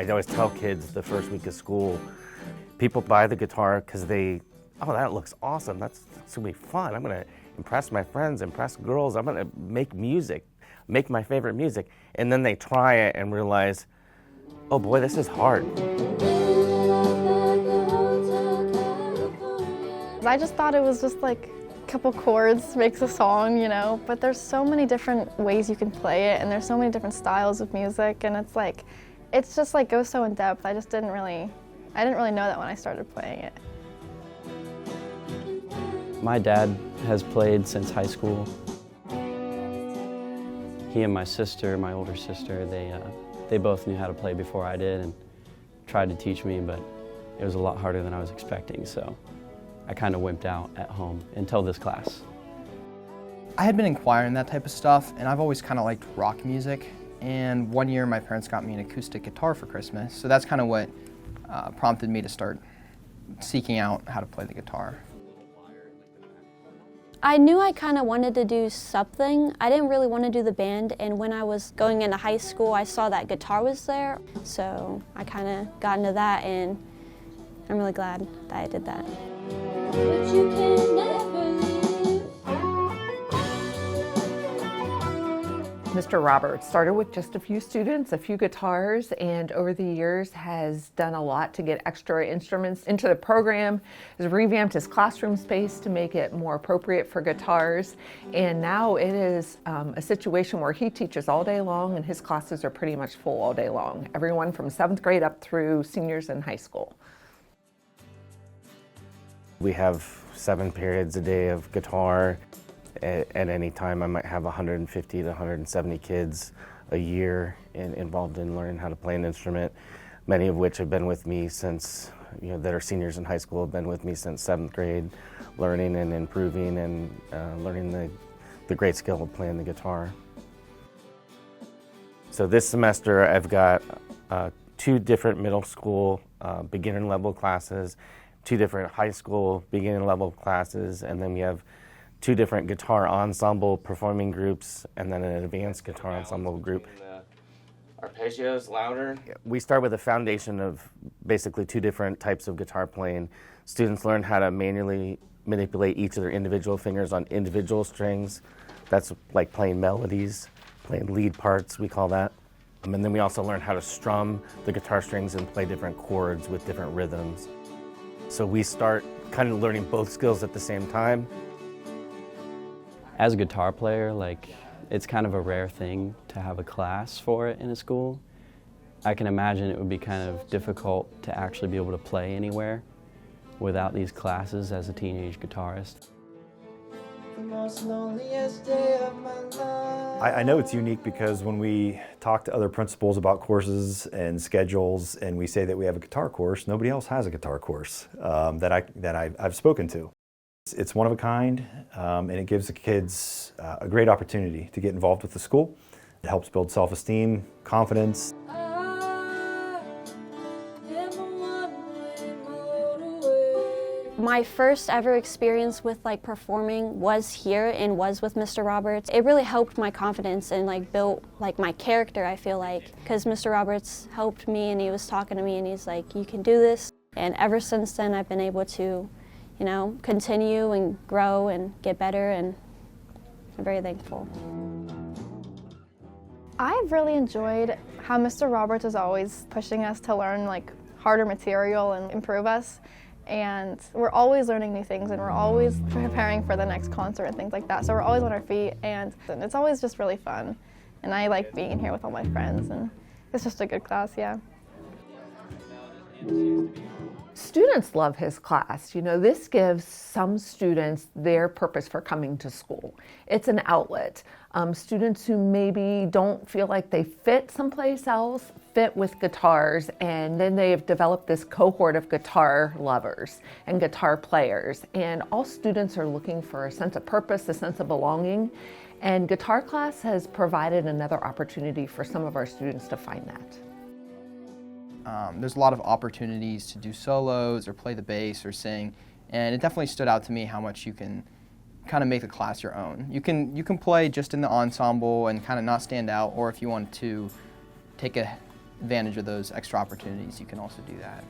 I always tell kids the first week of school, people buy the guitar because oh, that looks awesome. That's gonna be fun. I'm gonna impress my friends, impress girls. I'm gonna make music, make my favorite music. And then they try it and realize, oh boy, this is hard. I just thought it was just like a couple chords makes a song, you know, but there's so many different ways you can play it, and there's so many different styles of music, and it's just like goes so in depth. I didn't really know that when I started playing it. My dad has played since high school. He and my sister, my older sister, they both knew how to play before I did and tried to teach me, but it was a lot harder than I was expecting, so I kind of wimped out at home until this class. I had been inquiring that type of stuff, and I've always kind of liked rock music. And one year my parents got me an acoustic guitar for Christmas, so that's kind of what prompted me to start seeking out how to play the guitar. I knew I kind of wanted to do something. I didn't really want to do the band, and when I was going into high school, I saw that guitar was there, so I kind of got into that, and I'm really glad that I did that. But you can never leave. Mr. Roberts started with just a few students, a few guitars, and over the years has done a lot to get extra instruments into the program, has revamped his classroom space to make it more appropriate for guitars, and now it is a situation where he teaches all day long and his classes are pretty much full all day long. Everyone from 7th grade up through seniors in high school. We have 7 periods a day of guitar. At any time, I might have 150 to 170 kids a year involved in learning how to play an instrument, many of which have been with me since, that are seniors in high school, have been with me since 7th grade, learning and improving and learning the great skill of playing the guitar. So this semester, I've got 2 different middle school beginner level classes, 2 different high school beginner level classes, and then we have 2 different guitar ensemble performing groups, and then an advanced guitar ensemble group. Arpeggios louder. We start with a foundation of basically 2 different types of guitar playing. Students learn how to manually manipulate each of their individual fingers on individual strings. That's like playing melodies, playing lead parts, we call that. And then we also learn how to strum the guitar strings and play different chords with different rhythms. So we start kind of learning both skills at the same time. As a guitar player, it's kind of a rare thing to have a class for it in a school. I can imagine it would be kind of difficult to actually be able to play anywhere without these classes as a teenage guitarist. I know it's unique because when we talk to other principals about courses and schedules and we say that we have a guitar course, nobody else has a guitar course that I've spoken to. It's one of a kind, and it gives the kids a great opportunity to get involved with the school. It helps build self-esteem, confidence. My first ever experience with performing was here and was with Mr. Roberts. It really helped my confidence and built my character, I feel like, because Mr. Roberts helped me and he was talking to me and he's like, you can do this. And ever since then I've been able to, continue and grow and get better, and I'm very thankful. I've really enjoyed how Mr. Roberts is always pushing us to learn harder material and improve us. And we're always learning new things, and we're always preparing for the next concert and things like that. So we're always on our feet, and it's always just really fun. And I like being here with all my friends, and it's just a good class, yeah. Students love his class. This gives some students their purpose for coming to school. It's an outlet. Students who maybe don't feel like they fit someplace else fit with guitars, and then they have developed this cohort of guitar lovers and guitar players. And all students are looking for a sense of purpose, a sense of belonging, and guitar class has provided another opportunity for some of our students to find that. There's a lot of opportunities to do solos or play the bass or sing, and it definitely stood out to me how much you can kind of make the class your own. You can play just in the ensemble and kind of not stand out, or if you want to take a advantage of those extra opportunities, you can also do that.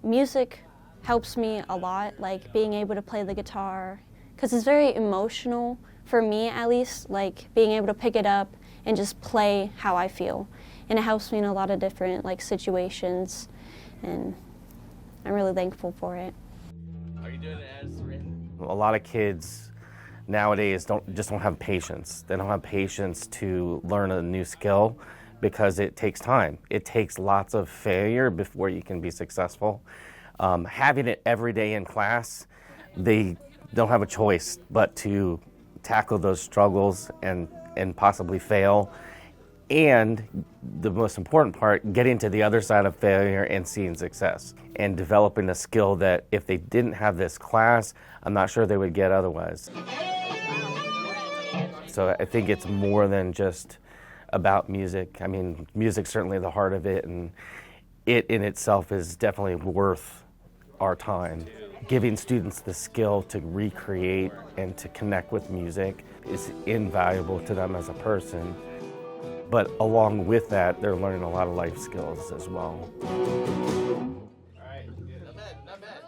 Music helps me a lot, like being able to play the guitar, because it's very emotional for me at least, like being able to pick it up and just play how I feel. And it helps me in a lot of different like situations, and I'm really thankful for it. Are you doing it as written? A lot of kids nowadays don't have patience. They don't have patience to learn a new skill because it takes time. It takes lots of failure before you can be successful. Having it every day in class, they don't have a choice but to tackle those struggles and possibly fail. And the most important part, getting to the other side of failure and seeing success and developing a skill that if they didn't have this class, I'm not sure they would get otherwise. So I think it's more than just about music. I mean, music's certainly the heart of it, and it in itself is definitely worth our time. Giving students the skill to recreate and to connect with music is invaluable to them as a person. But along with that, they're learning a lot of life skills as well. All right, not bad, not bad.